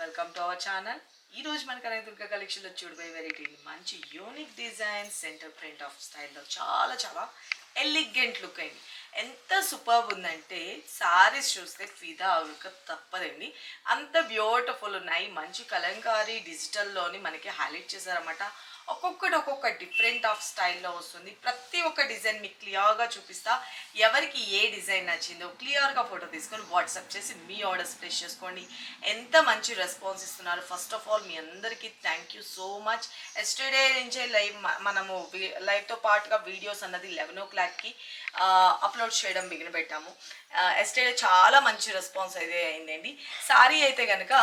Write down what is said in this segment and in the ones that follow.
Welcome to our channel. ఈ రోజు మన కనకదుర్గ కలెక్షన్లో చూడబోయే వెరైటీ మంచి unique design centre print of స్టైల్లో చాలా చాలా ఎలిగెంట్ లుక్ అయింది. ఎంత సూపర్ ఉందంటే సారీస్ చూస్తే ఫిదా అవ్వక తప్పదండి. అంత బ్యూటిఫుల్ ఉన్నాయి. మంచి కలంకారీ డిజిటల్లోని మనకి హైలైట్ చేశారన్నమాట. ఒక్కొక్క డిఫరెంట్ ఆఫ్ స్టైల్లో వస్తుంది. ప్రతి ఒక్క డిజైన్ మీకు క్లియర్గా చూపిస్తా. ఎవరికి ఏ డిజైన్ నచ్చిందో క్లియర్గా ఫోటో తీసుకొని వాట్సాప్ చేసి మీ ఆర్డర్స్ ప్లేస్ చేసుకోండి. ఎంత మంచి రెస్పాన్స్ ఇస్తున్నారు. ఫస్ట్ ఆఫ్ ఆల్ మీ అందరికీ thank you so much. Yesterday నుంచే మనము లైవ్తో పాటుగా వీడియోస్ అన్నది 11 o'clockకి అప్లోడ్ చేయడం బిగిన పెట్టాము. ఎస్టర్డే చాలా మంచి రెస్పాన్స్ అయితే అయిందండి. సారీ అయితే కనుక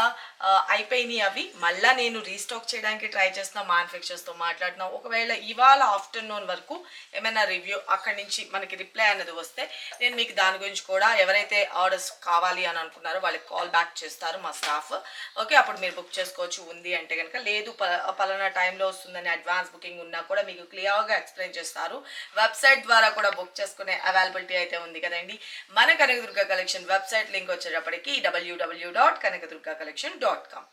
అయిపోయినాయి. అవి మళ్ళీ నేను రీస్టాక్ చేయడానికి ట్రై చేస్తున్నా. మ్యానుఫ్యాక్చర్స్తో మాట్లాడుతున్నాం. ఒకవేళ ఇవాళ ఆఫ్టర్నూన్ వరకు ఏమైనా రివ్యూ అక్కడి నుంచి మనకి రిప్లై అనేది వస్తే నేను మీకు దాని గురించి కూడా ఎవరైతే ఆర్డర్స్ కావాలి అని అనుకున్నారో వాళ్ళకి కాల్ బ్యాక్ చేస్తారు మా స్టాఫ్. ఓకే, అప్పుడు మీరు బుక్ చేసుకోవచ్చు. ఉంది అంటే కనుక, లేదు పలానా టైంలో వస్తుందని అడ్వాన్స్ బుకింగ్ ఉన్నా కూడా మీకు క్లియర్గా ఎక్స్ప్లెయిన్ చేస్తారు. వెబ్సైట్ ద్వారా కూడా బుక్ చేసుకునే అవైలబిలిటీ అయితే ఉంది కదండి. మన కనకదుర్గ కలెక్షన్ వెబ్సైట్ లింక్ వచ్చేటప్పటికి www.kanakadurgacollection.com.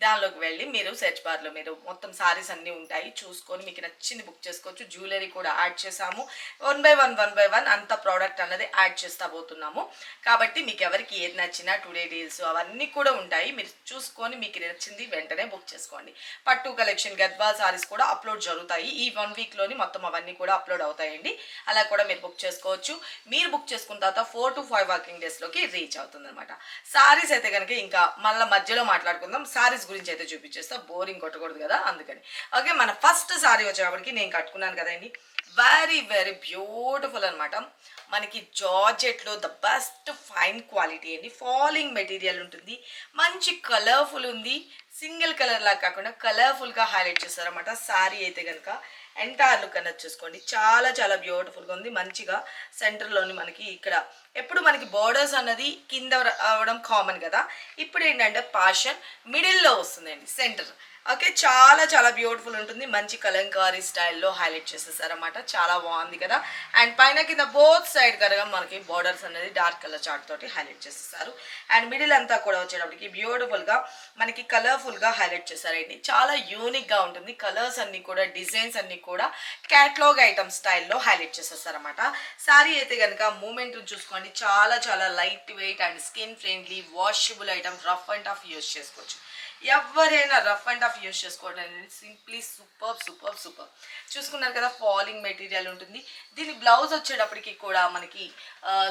దానిలోకి వెళ్ళి మీరు సెర్చ్ బార్లో మీరు మొత్తం సారీస్ అన్నీ ఉంటాయి. చూసుకొని మీకు నచ్చింది బుక్ చేసుకోవచ్చు. జ్యువెలరీ కూడా యాడ్ చేసాము. 1 by 1 అంత ప్రోడక్ట్ అన్నది యాడ్ చేస్తా పోతున్నాము. కాబట్టి మీకు ఎవరికి ఏది నచ్చినా టుడే డీల్స్ అవన్నీ కూడా ఉంటాయి. మీరు చూసుకొని మీకు నచ్చింది వెంటనే బుక్ చేసుకోండి. పట్టు కలెక్షన్ గద్వాల్ సారీస్ కూడా అప్లోడ్ జరుగుతాయి. ఈ 1 weekలోని మొత్తం అవన్నీ కూడా అప్లోడ్ అవుతాయండి. అలా కూడా మీరు బుక్ చేసుకోవచ్చు. మీరు బుక్ చేసుకున్న తర్వాత 4 to 5 working daysలోకి రీచ్ అవుతుంది అనమాట. సారీస్ అయితే కనుక ఇంకా మళ్ళీ మధ్యలో మాట్లాడుకుందాం. సారీస్ గురించి అయితే చూపించేస్తా, బోరింగ్ కొట్టకూడదు కదా, అందుకని. ఓకే, మన ఫస్ట్ సారీ వచ్చేటప్పటికి నేను కట్టుకున్నాను కదండి. వెరీ వెరీ బ్యూటిఫుల్ అనమాట. మనకి జార్జెట్లో ద బెస్ట్ ఫైన్ క్వాలిటీ అండి. ఫాలింగ్ మెటీరియల్ ఉంటుంది. మంచి కలర్ఫుల్ ఉంది. సింగిల్ కలర్ లాగా కాకుండా కలర్ఫుల్గా హైలైట్ చేస్తారన్నమాట. శారీ అయితే కనుక ఎంటైర్ లుక్ అనేది చూసుకోండి. చాలా చాలా బ్యూటిఫుల్గా ఉంది. మంచిగా సెంటర్లోని మనకి ఇక్కడ ఎప్పుడు మనకి బోర్డర్స్ అన్నది కింద అవ్వడం కామన్ కదా. ఇప్పుడు ఏంటంటే పాషన్ మిడిల్లో వస్తుందండి సెంటర్. ఓకే, చాలా చాలా బ్యూటిఫుల్ ఉంటుంది. మంచి కలంకారీ స్టైల్లో హైలైట్ చేసేసారన్నమాట. చాలా బాగుంది కదా. అండ్ పైన కింద బోత్ సైడ్ కనుక మనకి బోర్డర్స్ అనేది డార్క్ కలర్ చార్ట్ తోటి హైలైట్ చేసేసారు. అండ్ మిడిల్ అంతా కూడా వచ్చేటప్పటికి బ్యూటిఫుల్గా మనకి కలర్ఫుల్గా హైలైట్ చేశారండి. చాలా యూనిక్గా ఉంటుంది. కలర్స్ అన్నీ కూడా డిజైన్స్ అన్నీ కూడా క్యాటలాగ్ ఐటమ్ స్టైల్లో హైలైట్ చేసేసారన్నమాట. శారీ అయితే కనుక మూమెంట్ చూసుకోండి. చాలా చాలా light weight and skin friendly washable item. Rough and tough use చేసుకోవచ్చు. ఎవరైనా రఫ్ అండ్ టఫ్ యూజ్ చేసుకోవడం అనేది సింప్లీ సూపర్ సూపర్ సూపర్. చూసుకున్నారు కదా, ఫాలింగ్ మెటీరియల్ ఉంటుంది. దీని బ్లౌజ్ వచ్చేటప్పటికి కూడా మనకి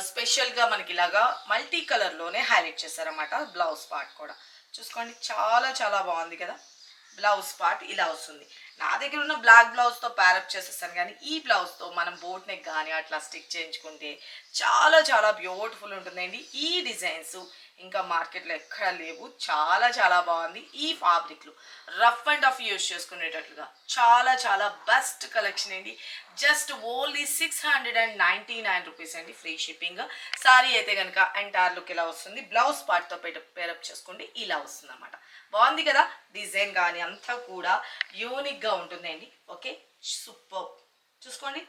స్పెషల్గా మనకి ఇలాగా మల్టీ కలర్లోనే హైలైట్ చేశారన్నమాట. బ్లౌజ్ పార్ట్ కూడా చూసుకోండి. చాలా చాలా బాగుంది కదా. బ్లౌజ్ పార్ట్ ఇలా వస్తుంది. నా దగ్గర ఉన్న బ్లాక్ బ్లౌజ్తో ప్యారప్ చేసేస్తాను, కానీ ఈ బ్లౌజ్తో మనం బోట్ నెక్ కానీ అట్లా స్టిక్ చేయించుకుంటే చాలా చాలా బ్యూటిఫుల్ ఉంటుందండి. ఈ డిజైన్స్ ఇంకా మార్కెట్లో ఎక్కడ లేవు. చాలా చాలా బాగుంది. ఈ ఫ్యాబ్రిక్లు రఫ్ అండ్ టఫ్ యూజ్ చేసుకునేటట్లుగా చాలా చాలా బెస్ట్ కలెక్షన్ అండి. జస్ట్ ఓన్లీ 699 రూపీస్ అండి, ఫ్రీ షిప్పింగ్. సారీ అయితే కనుక ఎంటైర్ లుక్ ఇలా వస్తుంది. బ్లౌజ్ పార్ట్తో పేరప్ చేసుకోండి, ఇలా వస్తుంది అన్నమాట. బాగుంది కదా. డిజైన్ కానీ అంతా కూడా యూనిక్గా ఉంటుందండి. Okay, super. చూసుకోండి,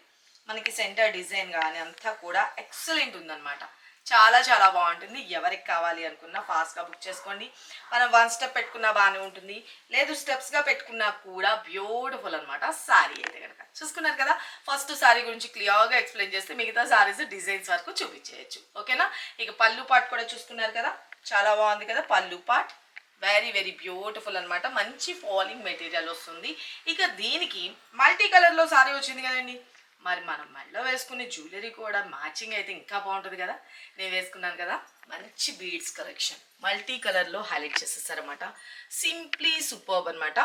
మనకి సెంటర్ డిజైన్ కానీ అంతా కూడా ఎక్సలెంట్ ఉందన్నమాట. చాలా చాలా బాగుంటుంది. ఎవరికి కావాలి అనుకున్నా ఫాస్ట్గా బుక్ చేసుకోండి. మనం 1 step పెట్టుకున్నా బాగానే ఉంటుంది, లేదు స్టెప్స్గా పెట్టుకున్నా కూడా బ్యూటిఫుల్ అనమాట. శారీ అయితే కనుక చూసుకున్నారు కదా. ఫస్ట్ శారీ గురించి క్లియర్గా ఎక్స్ప్లెయిన్ చేస్తే మిగతా శారీస్ డిజైన్స్ వరకు చూపించేయచ్చు. ఓకేనా. ఇక పళ్ళు పార్ట్ కూడా చూసుకున్నారు కదా, చాలా బాగుంది కదా. పళ్ళు పార్ట్ వెరీ వెరీ బ్యూటిఫుల్ అనమాట. మంచి ఫాలింగ్ మెటీరియల్ వస్తుంది. ఇక దీనికి మల్టీ కలర్లో శారీ వచ్చింది కదండి. మరి మనం మెడలో వేసుకునే జ్యువెలరీ కూడా మ్యాచింగ్ అయితే ఇంకా బాగుంటుంది కదా. నేను వేసుకున్నాను కదా, మంచి బీడ్స్ కలెక్షన్ మల్టీ కలర్లో హైలైట్ చేసేసారనమాట. సింప్లీ సూపర్బ్ అనమాట.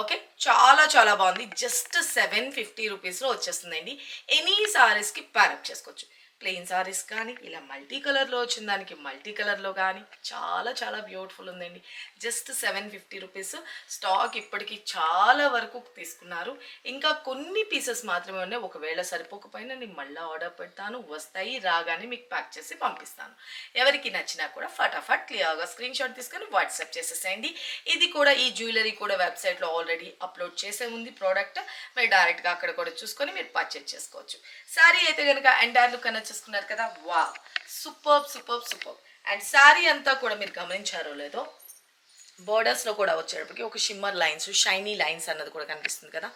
ఓకే, చాలా చాలా బాగుంది. జస్ట్ 750 రూపీస్లో వచ్చేస్తుందండి. ఎనీ సారీస్కి ప్యారప్ చేసుకోవచ్చు. ప్లెయిన్ సారీస్ కానీ ఇలా మల్టీ కలర్లో వచ్చిన దానికి మల్టీ కలర్లో కానీ చాలా చాలా బ్యూటిఫుల్ ఉందండి. Just 750 rupees. స్టాక్ ఇప్పటికీ చాలా వరకు తీసుకున్నారు. ఇంకా కొన్ని పీసెస్ మాత్రమే ఉన్నాయి. ఒకవేళ సరిపోకపోయినా నేను మళ్ళీ ఆర్డర్ పెడతాను. వస్తాయి, రాగానే మీకు ప్యాక్ చేసి పంపిస్తాను. ఎవరికి నచ్చినా కూడా ఫటాఫట్ క్లియర్గా స్క్రీన్ షాట్ తీసుకొని వాట్సాప్ చేసేసేయండి. ఇది కూడా ఈ జ్యువెలరీ కూడా వెబ్సైట్లో ఆల్రెడీ అప్లోడ్ చేసే ఉంది ప్రోడక్ట్. మీరు డైరెక్ట్గా అక్కడ కూడా చూసుకొని మీరు పర్చేజ్ చేసుకోవచ్చు. శారీ అయితే కనుక ఎంటైర్ లుక్ అనేది చూసుకున్నారు కదా. వా, super super super. And sari అంతా కూడా మీరు గమనించారో లేదో, బోర్డర్స్లో కూడా వచ్చేటప్పటికి ఒక షిమ్మర్ లైన్స్ షైనీ లైన్స్ అన్నది కూడా కనిపిస్తుంది కదా,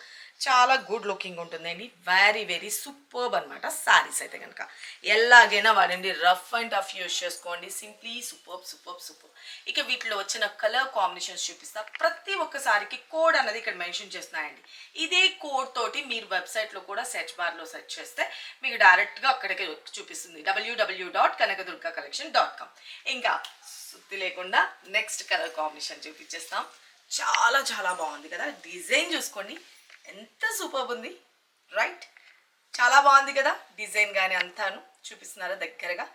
చాలా గుడ్ లుకింగ్ ఉంటుందండి. వెరీ వెరీ సూపర్బ్ అనమాట శారీస్ అయితే కనుక. ఎలాగైనా వాడండి, రఫ్ అండ్ టఫ్ యూస్ చేసుకోండి. Simply superb superb super. ఇక వీటిలో వచ్చిన కలర్ కాంబినేషన్స్ చూపిస్తా. ప్రతి ఒక్క సారీకి కోడ్ అన్నది ఇక్కడ మెన్షన్ చేస్తున్నాయండి. ఇదే కోడ్ తోటి మీరు వెబ్సైట్లో కూడా సెర్చ్ బార్లో సెర్చ్ చేస్తే మీకు డైరెక్ట్గా అక్కడికి చూపిస్తుంది, www.kanakadurgacollection.com. ఇంకా సుత్తి లేకుండా నెక్స్ట్ కలర్ కాంబినేషన్ చూపించేస్తాం. చాలా చాలా బాగుంది కదా, డిజైన్ చూసుకోండి ఎంత సూపర్ ఉంది, రైట్? చాలా బాగుంది కదా డిజైన్ కానీ అంతాను. చూపిస్తున్నారా దగ్గరగా?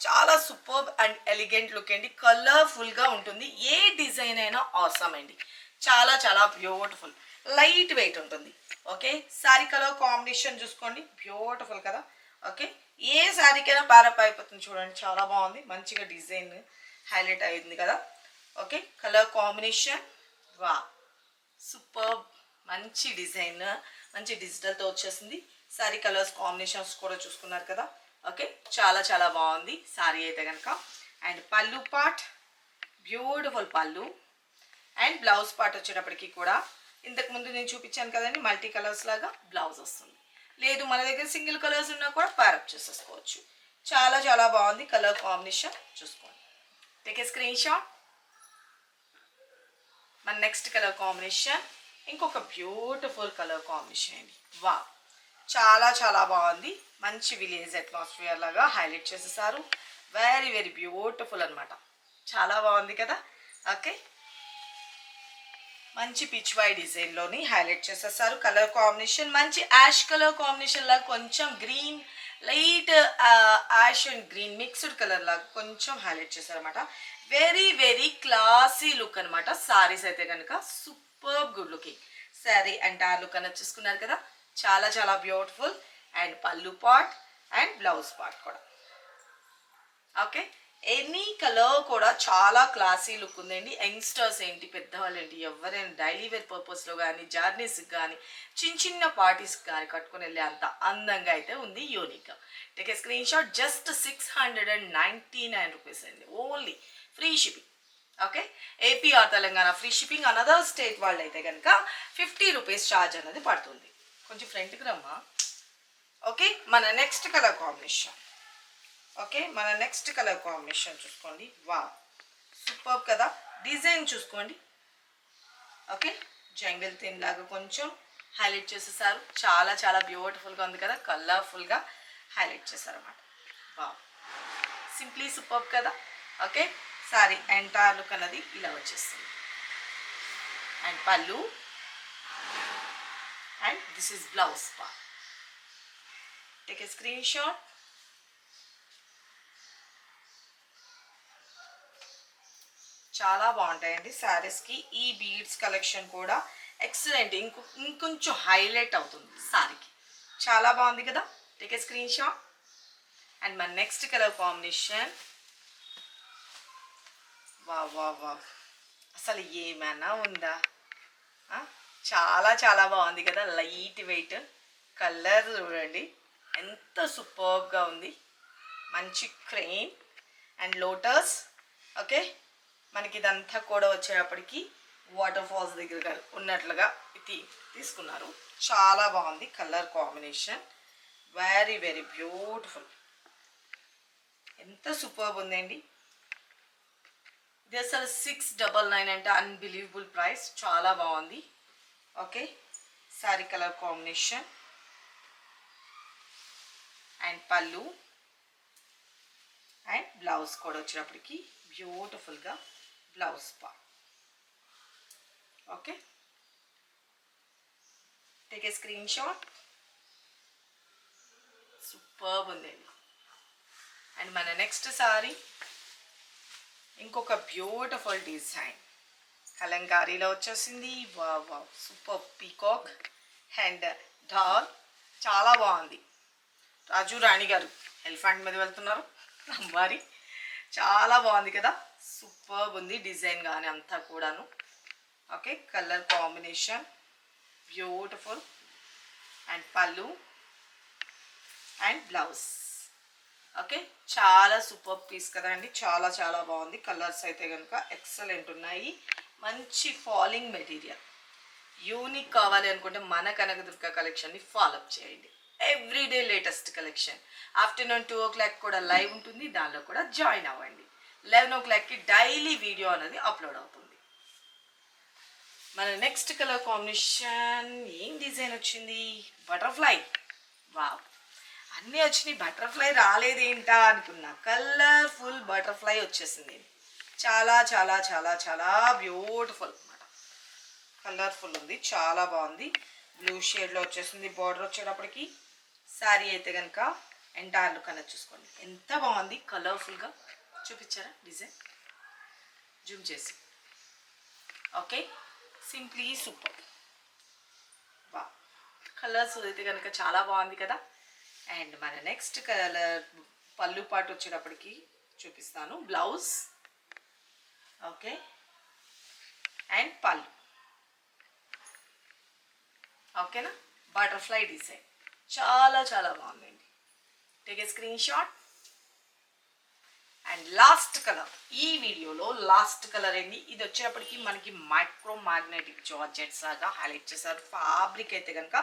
చాలా సూపర్ అండ్ ఎలిగెంట్ లుక్ అండి, కలర్ఫుల్గా ఉంటుంది. ఏ డిజైన్ అయినా ఆసమ్ అండి, చాలా చాలా బ్యూటిఫుల్, లైట్ వెయిట్ ఉంటుంది. ఓకే, శారీ కలర్ కాంబినేషన్ చూసుకోండి, బ్యూటిఫుల్ కదా. ఓకే, ఏ శారీకైనా బ్యారప్ అయిపోతుంది చూడండి, చాలా బాగుంది, మంచిగా డిజైన్ హైలైట్ అయింది కదా. ఓకే, కలర్ కాంబినేషన్ వా సూపర్, మంచి డిజైన్, మంచి డిజిటల్తో వచ్చేసింది. శారీ కలర్స్ కాంబినేషన్స్ కూడా చూసుకున్నారు కదా. ఓకే, చాలా చాలా బాగుంది శారీ అయితే కనుక. అండ్ పళ్ళు పార్ట్, బ్యూటిఫుల్ పళ్ళు. అండ్ బ్లౌజ్ పార్ట్ వచ్చేటప్పటికి కూడా ఇంతకుముందు నేను చూపించాను కదండి, మల్టీ కలర్స్ లాగా బ్లౌజ్ వస్తుంది. లేదు మన దగ్గర సింగిల్ కలర్స్ ఉన్నా కూడా ప్యారప్ చేసేసుకోవచ్చు. చాలా చాలా బాగుంది కలర్ కాంబినేషన్, చూసుకోండి. Take a screenshot. మన నెక్స్ట్ కలర్ కాంబినేషన్ ఇంకొక బ్యూటిఫుల్ కలర్ కాంబినేషన్ అండి. వా, చాలా చాలా బాగుంది, మంచి విలేజ్ అట్మాస్ఫియర్ లాగా హైలైట్ చేసేసారు. వెరీ వెరీ బ్యూటిఫుల్ అనమాట, చాలా బాగుంది కదా. ఓకే, మంచి పిచ్ వై డిజైన్లోని హైలైట్ చేసేసారు. కలర్ కాంబినేషన్ మంచి యాష్ కలర్ కాంబినేషన్ లాగా, కొంచెం green, light ash and green mixed colour లాగా కొంచెం హైలైట్ చేశారనమాట. వెరీ వెరీ క్లాసీ లుక్ అనమాట. సారీస్ అయితే కనుక super good looking sari and ఆ లుక్ అనేది చూసుకున్నారు కదా, చాలా చాలా బ్యూటిఫుల్. అండ్ పళ్ళు పార్ట్ అండ్ బ్లౌజ్ పార్ట్ కూడా. ఓకే, ఎనీ కలర్ కూడా చాలా క్లాసీ లుక్ ఉందండి. యంగ్స్టర్స్ ఏంటి, పెద్దవాళ్ళు ఏంటి, ఎవరైనా డైలీ వేర్ పర్పస్లో కానీ, జర్నీస్కి కానీ, చిన్న చిన్న పార్టీస్కి కానీ కట్టుకుని వెళ్ళే అంత అందంగా అయితే ఉంది, యూనిక్గా. Take a screenshot. Just 699 rupees అండి, only free shipping. Okay, AP or Telangana free shipping. Another state వాళ్ళు అయితే కనుక 50 రూపీస్ ఛార్జ్ అనేది పడుతుంది. కొంచెం ఫ్రంట్కి రమ్మా. ఓకే, మన నెక్స్ట్ కలర్ కాంబినేషన్. ఓకే, మన నెక్స్ట్ కలర్ కాంబినేషన్ చూసుకోండి. వా, సూపర్ కదా, డిజైన్ చూసుకోండి. ఓకే, జంగిల్ థీమ్ లాగా కొంచెం హైలైట్ చేసేసారు. చాలా చాలా బ్యూటిఫుల్గా ఉంది కదా, కలర్ఫుల్గా హైలైట్ చేశారు అన్నమాట. వా, సింప్లీ సూపర్ కదా. ఓకే, సారీ ఎంటైర్ లుక్ అన్నది ఇలా వచ్చేస్తుంది. అండ్ పళ్ళు and this is blouse part. Take a screen shot. చాలా బాగుంటాయండి శారీస్కి. ఈ బీడ్స్ కలెక్షన్ కూడా ఎక్సలెంట్, ఇంకొంచెం హైలైట్ అవుతుంది శారీకి. చాలా బాగుంది కదా, take a screen shot. And మన నెక్స్ట్ కలర్ కాంబినేషన్. వా వా వా, అసలు ఏమైనా ఉందా, చాలా చాలా బాగుంది కదా, లైట్ వెయిట్. కలర్ చూడండి ఎంత సూపర్గా ఉంది, మంచి క్రెయిన్ అండ్ లోటస్. ఓకే, మనకి ఇదంతా కూడా వచ్చేటప్పటికి వాటర్ ఫాల్స్ దగ్గర ఉన్నట్లుగా తీసుకున్నారు. చాలా బాగుంది colour combination, very very beautiful, ఎంత సూపర్ ఉందండి. ఇది అసలు 699 అంటే అన్బిలీవబుల్ ప్రైస్, చాలా బాగుంది. Okay, sari colour combination and పళ్ళు అండ్ బ్లౌజ్ కూడా వచ్చేటప్పటికి బ్యూటిఫుల్గా blouse part. Okay, take a screen shot. Super ఉందండి. అండ్ మన నెక్స్ట్ సారీ ఇంకొక బ్యూటిఫుల్ డిజైన్ కలంకారీలో వచ్చేసింది. వా వా, సూపర్ పీకాక్ అండ్ డాల్, చాలా బాగుంది. రాజు రాణి గారు ఎలిఫెంట్ మీద వెళ్తున్నారు, అంబారి, చాలా బాగుంది కదా, సూపర్ ఉంది డిజైన్ కానీ అంతా కూడాను. Okay, colour combination beautiful and పళ్ళు అండ్ బ్లౌజ్. ఓకే, చాలా సూపర్ పీస్ కదండి, చాలా చాలా బాగుంది. కలర్స్ అయితే కనుక ఎక్సలెంట్ ఉన్నాయి. మంచి ఫాలింగ్ మెటీరియల్. యూనిక్ కావాలి అనుకుంటే మన కనకదుర్గ కలెక్షన్ని ఫాలో అప్ చేయండి. Everyday latest collection. Afternoon 2 o'clock కూడా లైవ్ ఉంటుంది, దానిలో కూడా జాయిన్ అవ్వండి. 11 o'clockకి డైలీ వీడియో అనేది అప్లోడ్ అవుతుంది. మన నెక్స్ట్ కలర్ కాంబినేషన్ ఏం డిజైన్ వచ్చింది? బటర్ఫ్లై. వావ్, అన్నీ వచ్చినాయి, బటర్ఫ్లై రాలేదేంటా అనుకున్నా. కలర్ఫుల్ బటర్ఫ్లై వచ్చేసింది. చాలా చాలా చాలా చాలా బ్యూటిఫుల్ అనమాట. కలర్ఫుల్ ఉంది, చాలా బాగుంది. బ్లూ షేడ్లో వచ్చేసింది బార్డర్ వచ్చేటప్పటికి. శారీ అయితే కనుక ఎంటైర్ లుక్ అనేది చూసుకోండి ఎంత బాగుంది. కలర్ఫుల్గా చూపించారా డిజైన్? జూమ్ చేసి. Okay, simply super. బా, కలర్స్ అయితే కనుక చాలా బాగుంది కదా. అండ్ మన నెక్స్ట్ కలర్ పళ్ళు పాటు వచ్చేటప్పటికి చూపిస్తాను. బ్లౌజ్, ఓకే, అండ్ పళ్ళు. ఓకేనా? బటర్ఫ్లై డిజైన్ చాలా చాలా బాగుందండి. Take a screen shot. And last colour, ఈ వీడియోలో లాస్ట్ కలర్ ఏంటి? ఇది వచ్చేటప్పటికి మనకి మైక్రో మ్యాగ్నెటిక్ జార్జెట్స్ లాగా హైలైట్ చేశారు. ఫ్యాబ్రిక్ అయితే కనుక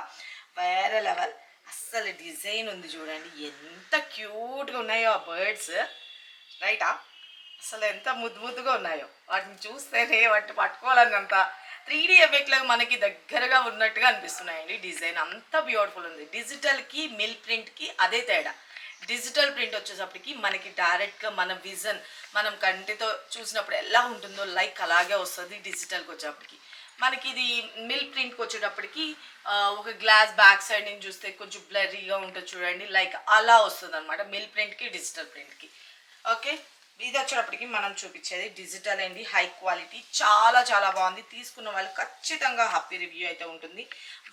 వేరే లెవెల్. అస్సలు డిజైన్ ఉంది చూడండి, ఎంత క్యూట్గా ఉన్నాయో ఆ బర్డ్స్. రైటా? అసలు ఎంత ముద్దు ముద్దుగా ఉన్నాయో. వాటిని చూస్తేనే వాటిని పట్టుకోవాలన్నంత 3D ఎఫెక్ట్లకు మనకి దగ్గరగా ఉన్నట్టుగా అనిపిస్తున్నాయండి. డిజైన్ అంత బ్యూటిఫుల్ ఉంది. డిజిటల్కి మిల్ ప్రింట్కి అదే తేడా. డిజిటల్ ప్రింట్ వచ్చేటప్పటికి మనకి డైరెక్ట్గా మన విజన్, మనం కంటితో చూసినప్పుడు ఎలా ఉంటుందో లైక్ అలాగే వస్తుంది. డిజిటల్కి వచ్చేటప్పటికి మనకి ఇది మిల్ ప్రింట్కి వచ్చేటప్పటికి ఒక గ్లాస్ బ్యాక్ సైడ్ నుంచి చూస్తే కొంచెం బ్లరీగా ఉంటుంది చూడండి, లైక్ అలా వస్తుంది అనమాట మిల్ ప్రింట్కి డిజిటల్ ప్రింట్కి. ఓకే, ఇది వచ్చేటప్పటికి మనం చూపించేది డిజిటల్ అండి, హై క్వాలిటీ, చాలా చాలా బాగుంది. తీసుకున్న వాళ్ళు ఖచ్చితంగా హ్యాపీ రివ్యూ అయితే ఉంటుంది.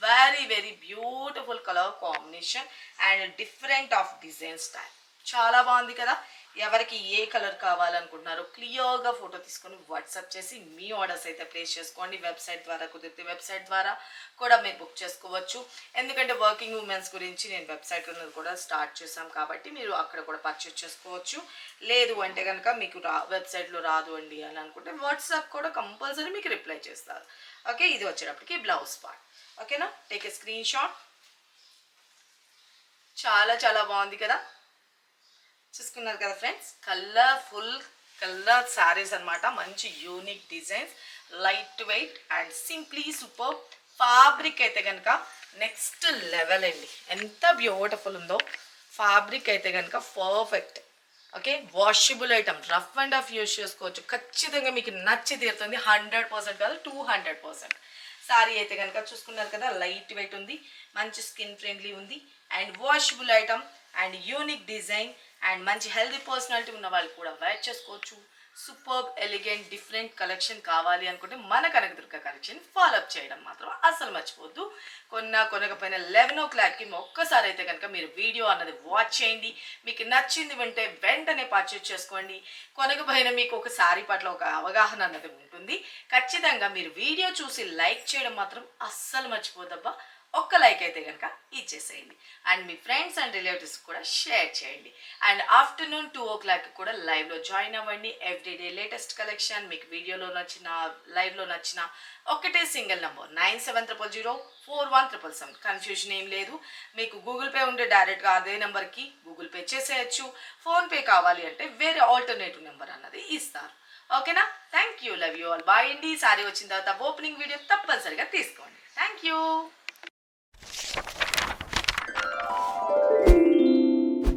Very very beautiful colour combination and different of design style. చాలా బాగుంది కదా. ఎవరికి ఏ కలర్ కావాలనుకుంటున్నారో క్లియర్గా ఫోటో తీసుకొని వాట్సాప్ చేసి మీ ఆర్డర్స్ అయితే ప్లేస్ చేసుకోండి. వెబ్సైట్ ద్వారా కుదిరితే వెబ్సైట్ ద్వారా కూడా మీరు బుక్ చేసుకోవచ్చు. ఎందుకంటే వర్కింగ్ ఉమెన్స్ గురించి నేను వెబ్సైట్ ఉన్నది కూడా స్టార్ట్ చేశాం కాబట్టి మీరు అక్కడ కూడా పర్చేస్ చేసుకోవచ్చు. లేదు అంటే కనుక మీకు వెబ్సైట్లో రాదు అండి అని అనుకుంటే వాట్సాప్ కూడా కంపల్సరీ మీకు రిప్లై చేస్తారు. ఓకే, ఇది వచ్చేటప్పటికి బ్లౌజ్ పార్ట్. ఓకేనా? Take a screen shot. చాలా చాలా బాగుంది కదా. చూసుకున్నారు కదా ఫ్రెండ్స్, కలర్ఫుల్ కలర్ శారీస్ అనమాట. మంచి unique designs, light weight and simply super. Fabric అయితే కనుక నెక్స్ట్ లెవెల్ అండి. ఎంత బ్యూటిఫుల్ ఉందో ఫ్యాబ్రిక్ అయితే కనుక perfect. Okay, washable item, rough and rough use చేసుకోవచ్చు. ఖచ్చితంగా మీకు నచ్చి తీరుతుంది. 100% కాదు, 200%. శారీ అయితే కనుక చూసుకున్నారు కదా, లైట్ వెయిట్ ఉంది, మంచి స్కిన్ ఫ్రెండ్లీ ఉంది and washable item and unique design and మంచి హెల్దీ పర్సనాలిటీ ఉన్న వాళ్ళు కూడా వేర్ చేసుకోవచ్చు. సూపర్ ఎలిగెంట్ డిఫరెంట్ కలెక్షన్ కావాలి అనుకుంటే మన కనకదుర్గ కలెక్షన్ ఫాలో అప్ చేయడం మాత్రం అస్సలు మర్చిపోద్దు. కొనకపోయినా 11 o'clockకి ఒక్కసారి అయితే కనుక మీరు వీడియో అన్నది వాచ్ చేయండి. మీకు నచ్చింది వింటే వెంటనే పర్చేజ్ చేసుకోండి. కొనకపోయినా మీకు ఒక శారీ పట్ల ఒక అవగాహన అన్నది ఉంటుంది. ఖచ్చితంగా మీరు వీడియో చూసి లైక్ చేయడం మాత్రం అస్సలు మర్చిపోద్దబ్బా. ఒక్క లైక్ అయితే కనుక ఇచ్చేసేయండి and me friends and relatives కూడా షేర్ చేయండి. అండ్ ఆఫ్టర్నూన్ 2 o'clock కూడా లైవ్లో జాయిన్ అవ్వండి. ఎవ్రీడే లేటెస్ట్ కలెక్షన్ మీకు వీడియోలో నచ్చిన, లైవ్లో నచ్చిన ఒకటే సింగిల్ నెంబర్ 9700041777. కన్ఫ్యూజన్ ఏం లేదు. మీకు గూగుల్ పే ఉంటే డైరెక్ట్గా అదే నెంబర్కి గూగుల్ పే చేసేయచ్చు. ఫోన్పే కావాలి అంటే వేరే ఆల్టర్నేటివ్ నెంబర్ అన్నది ఇస్తారు. ఓకేనా? Thank you, love you all, bye అండి. సారీ వచ్చిన తర్వాత ఓపెనింగ్ వీడియో తప్పనిసరిగా తీసుకోండి. Thank you.